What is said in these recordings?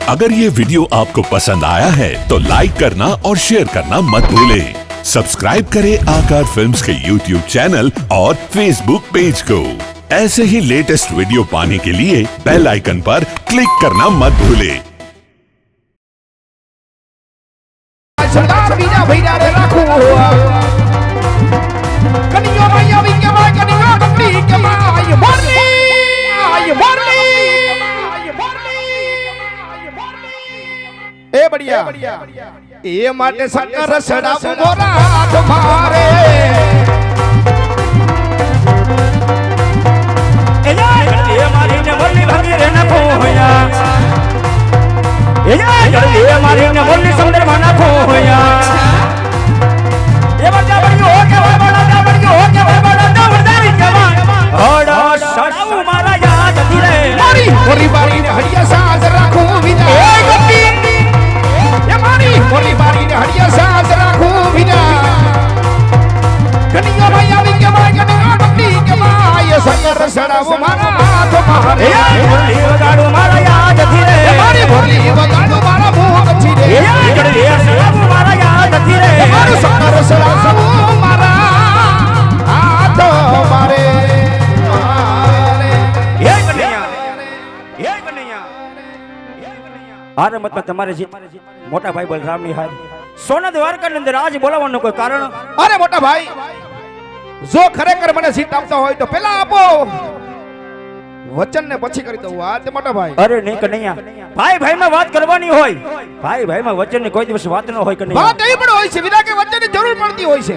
अगर ये वीडियो आपको पसंद आया है तो लाइक करना और शेयर करना मत भूलें। सब्सक्राइब करें आकार फिल्म्स के YouTube चैनल और Facebook पेज को। ऐसे ही लेटेस्ट वीडियो पाने के लिए बेल आइकन पर क्लिक करना मत भूलें। ए बढ़िया ए माटे शंकर सड़ा मोरा तुम्हारे ए मारी ने बोली भागी रे न खोया ए मारी ने बोली समुद्र माना खोया ये बड़ा बड़ी हो के बड़ा बड़ी हो के बड़ा दौड़दारी जवान ओड़ा सड़ाऊ मारा याद धीरे मारी मोरी बारी ने हड़िया सांस रखूं बिना ए गप्पी ये मारी मोरी बारी ने हड़िया सांस रखूं बिना कनिया भैया भी के माय कनिया गप्पी के माय शंकर सड़ा मारा तुम्हारे ए बोली वगाड़ू मारा याद धीरे ए मारी बोली वगाड़ू मारा मुंह अच्छी रे ए सड़ाऊ मारा याद धीरे ए मारू शंकर सड़ा मारा हाथ मारे हार मत તમારે જીત મોટા ભાઈ બલરામની હાર સોના દ્વારકાની અંદર આજ બોલાવવાનું કોઈ કારણ અરે મોટા ભાઈ જો ખરેખર મને જીત આપતા હોય તો પહેલા આપો વચન ને પછી કરી દઉં આ તે મોટા ભાઈ અરે નહીં કનૈયા ભાઈ ભાઈ માં વાત કરવાની હોય ભાઈ ભાઈ માં વચન ની કોઈ દિવસ વાત ન હોય કનૈયા વાત એ પણ હોય છે વિના કે વચન ની જરૂર પડતી હોય છે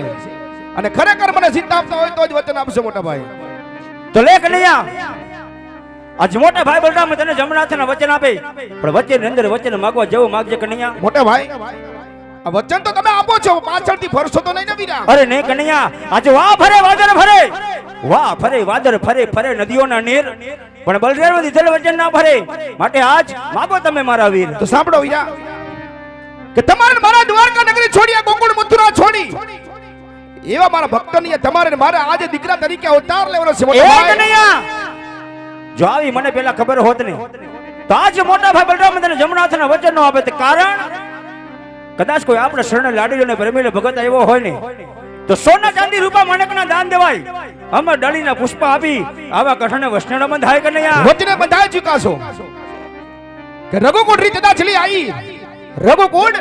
અને ખરેખર મને જીત આપતા હોય તો જ વચન આપશો મોટા ભાઈ તો લે કનૈયા આજ મોટા ભાઈ બલરામ તને જમનાથના વચન આપે પણ વચન અંદર વચન માંગવા જવું માંગજે કનૈયા મોટા ભાઈ આ વચન તો તમે આપો છો પાછળથી ફરશો તો નહીં ને વીરા અરે નહીં કનૈયા આજે વાહ ફરે વાદર ફરે વાહ ફરે વાદર ફરે ફરે નદીઓના નીર પણ બલરામ દીધેલ વચન ના ફરે માટે આજ માગો તમે મારા વીર તો સાંભળો વીરા કે તમારે મારા દ્વારકા નગરી છોડ્યા ગોકુળ મથુરા છોડી એવા મારા ભક્તોની તમારે મારે આજે દીકરા તરીકે અવતાર લેવાનો છે મોટા ભાઈ કનૈયા જો આવી મને પેલા ખબર હોત ને તો આજ મોટા ભાઈ બલરામ તને જમનાથના વચન નો આપે કારણ કદાચ કોઈ આપણે શરણ લાડીઓને પ્રેમીને ભગત આવ્યો હોય ને તો સોના ચાંદી રૂપા માણેકના દાન દેવાય અમે ડાળીના પુષ્પ આપી આવા કઠણ વસણ બંધાય કનૈયા વચને બંધાઈ ચૂકા છો કે રઘુકુળ રીત સદા ચલી આવી રઘુકુળ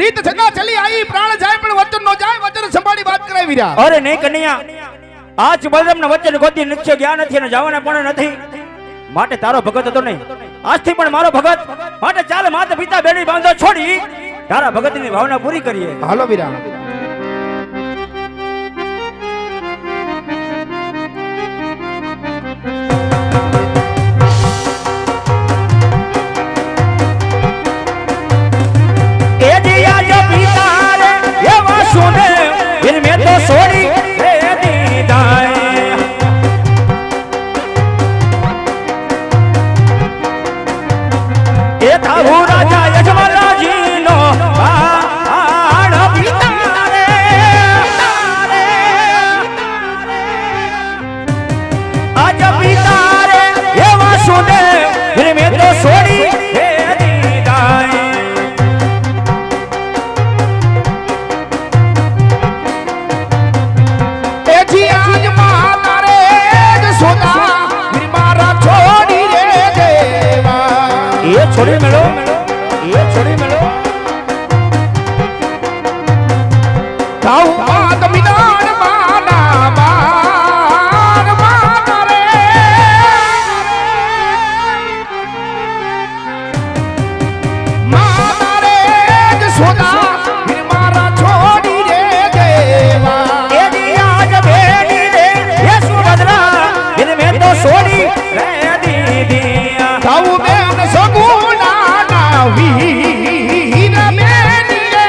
રીત સદા ચલી આવી પ્રાણ જાય પણ વચન નો જાય વચન સંભાળી વાત કરાય વીરા અરે નહીં કનૈયા આજ બલરામના વચન ગોતી નિશ્ચય જ્ઞાન નથી અને જવાના પણ નથી માટે તારો ભગત હતો નહીં આજથી પણ મારો ભગત માટે ચાલ માતા પિતા બેડી બાંધો છોડી તારા ભગતની ભાવના પૂરી કરીએ હાલો વીરા એ દિયા જો પિતા રે એવા સુને ઇનમે તો છોડી રે દીદાય એ થાહુ રાજા યજમાનજીનો આણ પિતા રે આજ પિતા રે એવા સુને ઇનમે તો છોડી રે દીદાય એજી આજ માતા રે જ સોના વીર મારા છોડી રે દેવા ये छोड़ी मिलो ये छोड़ी मिलो તાઉ માત મિનાર માના માર માતા રે માતા રે જ સોના વીર મારા છોડી રે દેવા ये दिया जब बेटी दे ये सुभद्रा दिन में तो छोड़ी रे दीदिया તાઉ બેન સગુણા ના વીર બેની રે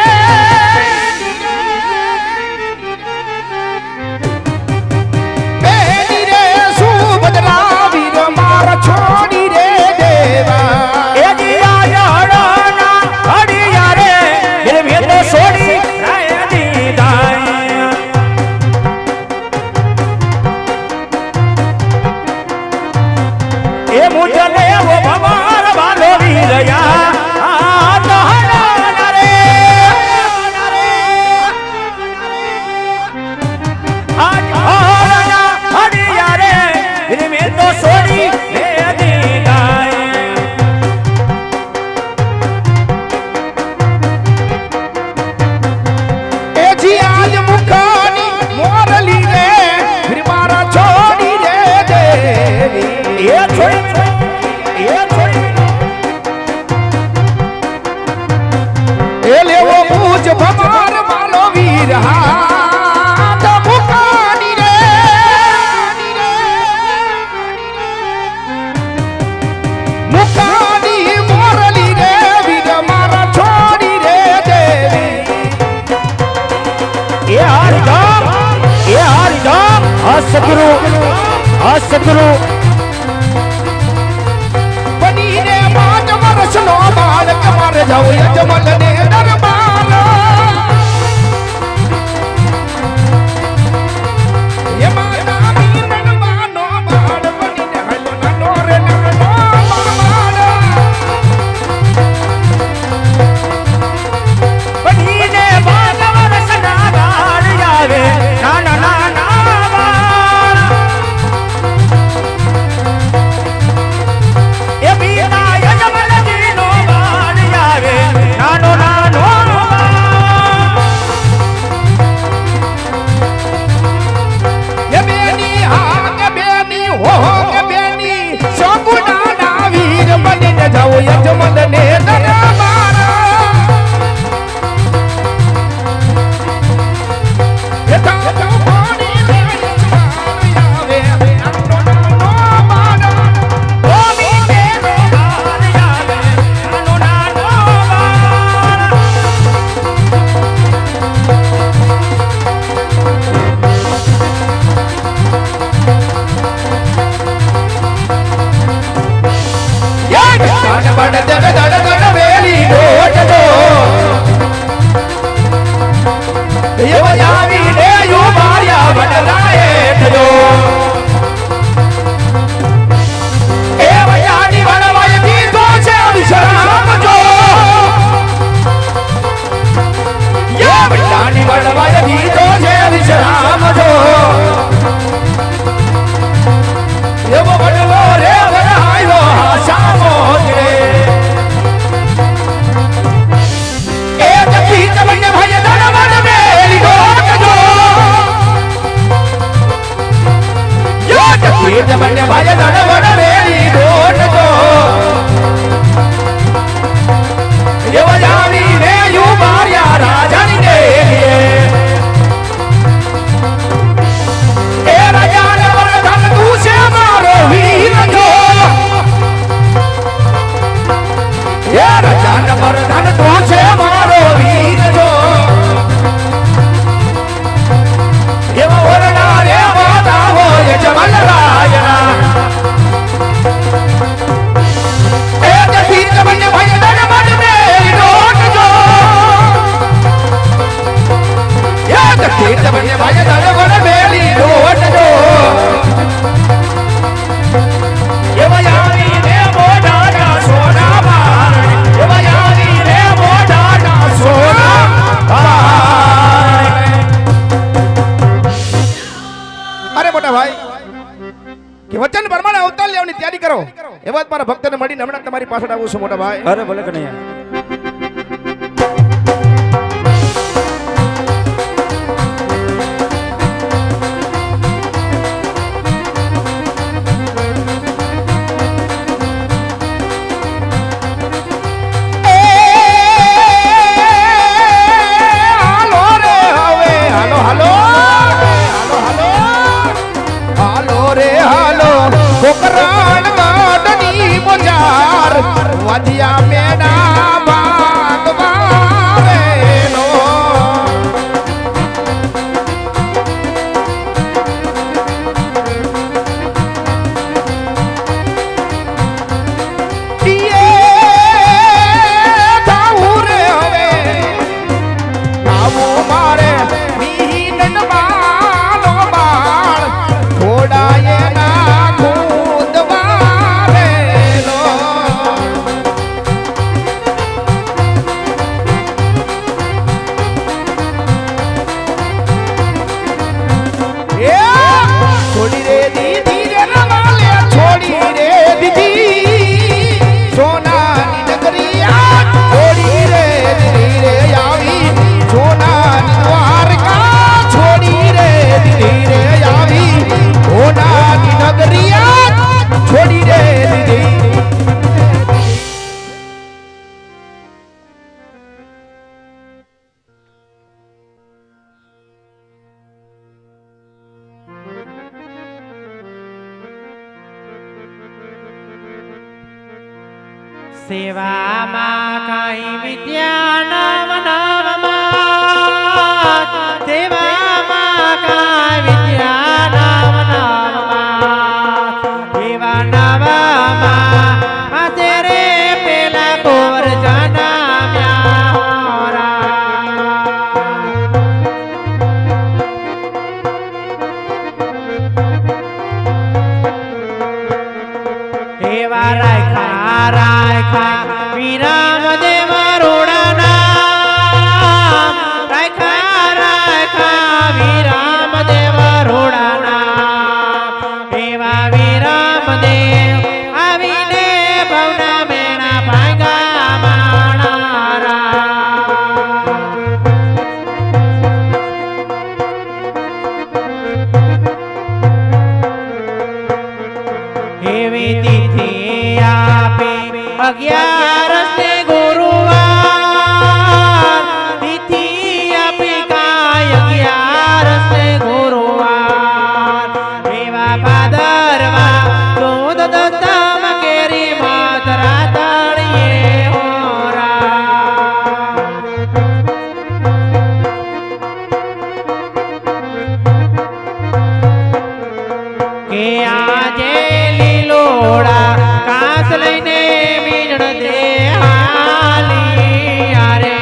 બેની રે સુભદ્રા વીર મારા છોડી રે દેવા ये दिया जड़ना अड़िया रे दिन में तो छोड़ी रे दीदाया વીર હાથ મુકાની રે મુકાની મોરલી રે વીર મારા છોડી રે દેવી એ હરિધામ આ સદગુરુ બની રે 5 વર્ષનો બાળક મારે જાવ યજમલ ને દરબાર એ માતા મીરણવાનો બાળ બનીને હાલો નાનો રે નાનો બાળ બનીને 5 વર્ષના બાળ આવે નાના નાના બાળ એ બીના યજમાનજીનો બાળ આવે નાનો નાનો એ બેની હા કે બેની હો કે બેની સગુણાના વીર બનીને જાવ યજમલ ને દરબાર એ તાતો પાણી રે આવે નાનો નાનો બાળ ઓ બીનો બાળ આવે નાનો નાનો બાળ ધન બડ દેવ ધડ ધડ વેલી ડોટ દો એ વજાવી રે યુ માર્યા વડલાએ થયો એ વજાની વડવાય દીધો છે વિશ્રામ જો એ વજાની વડવાય દીધો છે વિશ્રામ જો એવો વડલો રે વડાયો હાસામો રે એ જપી તમને ભાઈ દરબાર મેલી ગોટ જો યો જપી તમને ભાઈ દરબાર મેલી ગોટ જો એવો જાવી રે યુ માર્યા રાજાની દેવીએ એ રાજાને વરદાન તું છે મારો વીર જો એ રાજાને વરદાન તું છે મારો વીર જો એવા વરડા રે માતા હોય જમલ રાયના એ જતી તમને ભાઈ દરબાર મેરી ડોટ જો એ જતી તમને ભાઈ દરબાર મેરી ડોટ જો એવા યારી રે મોઢાના સોના બાર એવા યારી રે મોઢાના સોના બાર અરે મોટા ભાઈ કે વચન પ્રમાણે અવતાર લેવાની તૈયારી કરો એવા જ મારા ભક્તને મળીને હમણાં તમારી પાછળ આવું છું મોટા ભાઈ અરે ભલે કનૈયા હાલો રે હવે હાલો હાલો હાલો હાલો હાલો રે હાલો કોકરાણ વાડની બજાર વાધિયા મેડા ભાગવારેનો થાવું રે હવે થાવું મારે મીનન માનો બાળ થોડા એના ખુદ સેવામાં કાંઈ વિદ્યા નવ નવમાં સેવામાં કાંઈ વિદ્યા નવ નવમાં એવા નવમાં માસે રે પેલા કોર જન્મ્યા હોરા એવા રાયખા રાયખા વિરામ દેવ રોડાના રાયખા રાયખા વિરામ દેવ રોડાના એવા વિરામ દેવ આવીને ભવના મેણા ભાંગા માણારા એવી તિથિ આપે 11 ગુરુવાર તિથિ આપે કાય 11 ગુરુવાર એવા ભાદરવા ચોદ દસમ કેરી માતરા તળિયે હોરા કે આજે લીલોડા કાસ લઈને મીંડણ દે હાલી આરે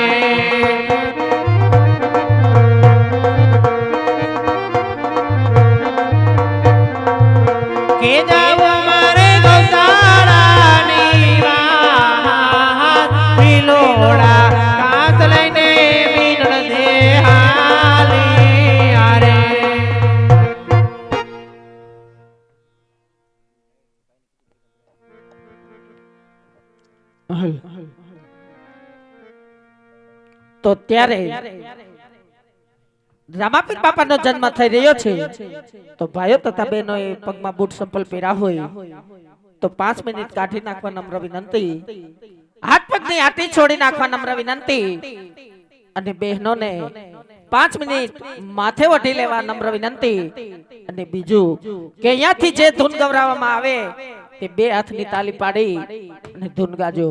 કે જાવ મારે ગૌશાળાની વાત લીલોડા કાસ લઈને મીંડણ દે હાલી આરે તો ત્યારે રામાપીર બાપાનો જન્મ થઈ રહ્યો છે તો ભાઈઓ તથા બહેનોએ પગમાં બૂટ ચંપલ પહેર્યા હોય તો 5 મિનિટ કાઢી નાખવા નમ્ર વિનંતી હાથ પગની આટી છોડી નાખવા નમ્ર વિનંતી અને બહેનોને 5 મિનિટ માથે વઢી લેવા નમ્ર વિનંતી અને બીજું કે અહીંયાથી જે ધૂન ગવરાવવામાં આવે તે 2 હાથની તાલી પાડી અને ધૂન ગાજો